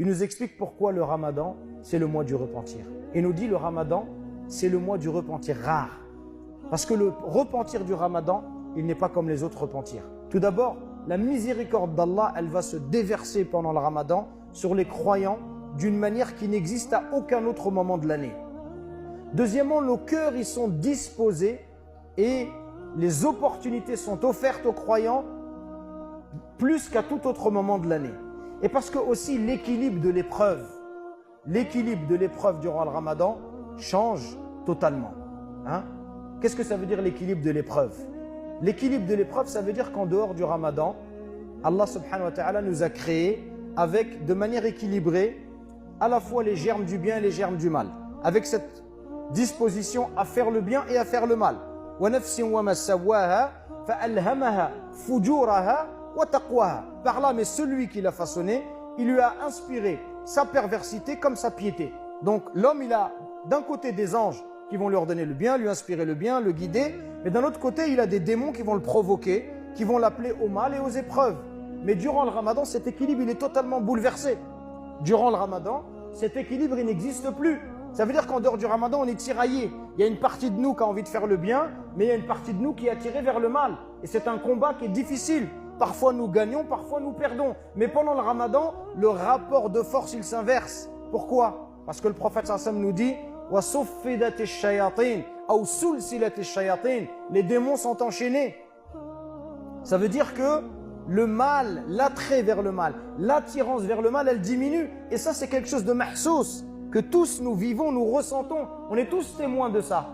Il nous explique pourquoi le Ramadan, c'est le mois du repentir. Il nous dit le Ramadan, c'est le mois du repentir rare. Parce que le repentir du Ramadan, il n'est pas comme les autres repentirs. Tout d'abord, la miséricorde d'Allah, elle va se déverser pendant le Ramadan sur les croyants d'une manière qui n'existe à aucun autre moment de l'année. Deuxièmement, nos cœurs y sont disposés et les opportunités sont offertes aux croyants plus qu'à tout autre moment de l'année. Et parce que aussi l'équilibre de l'épreuve durant le Ramadan change totalement. Qu'est-ce que ça veut dire l'équilibre de l'épreuve? L'équilibre de l'épreuve, ça veut dire qu'en dehors du Ramadan, Allah subhanahu wa ta'ala nous a créés avec, de manière équilibrée, à la fois les germes du bien et les germes du mal. Avec cette disposition à faire le bien et à faire le mal. Par là, mais celui qui l'a façonné, il lui a inspiré sa perversité comme sa piété. Donc l'homme, il a d'un côté des anges qui vont lui ordonner le bien, lui inspirer le bien, le guider, mais d'un autre côté, il a des démons qui vont le provoquer, qui vont l'appeler au mal et aux épreuves. Mais durant le Ramadan, cet équilibre, il est totalement bouleversé. Durant le Ramadan, cet équilibre, il n'existe plus. Ça veut dire qu'en dehors du Ramadan, on est tiraillé. Il y a une partie de nous qui a envie de faire le bien, mais il y a une partie de nous qui est attirée vers le mal. Et c'est un combat qui est difficile. Parfois nous gagnons, parfois nous perdons. Mais pendant le Ramadan, le rapport de force, il s'inverse. Pourquoi? Parce que le prophète sallam nous dit les démons sont enchaînés. Ça veut dire que le mal, l'attrait vers le mal, l'attirance vers le mal, elle diminue. Et ça, c'est quelque chose de mahsous, que tous nous vivons, nous ressentons. On est tous témoins de ça.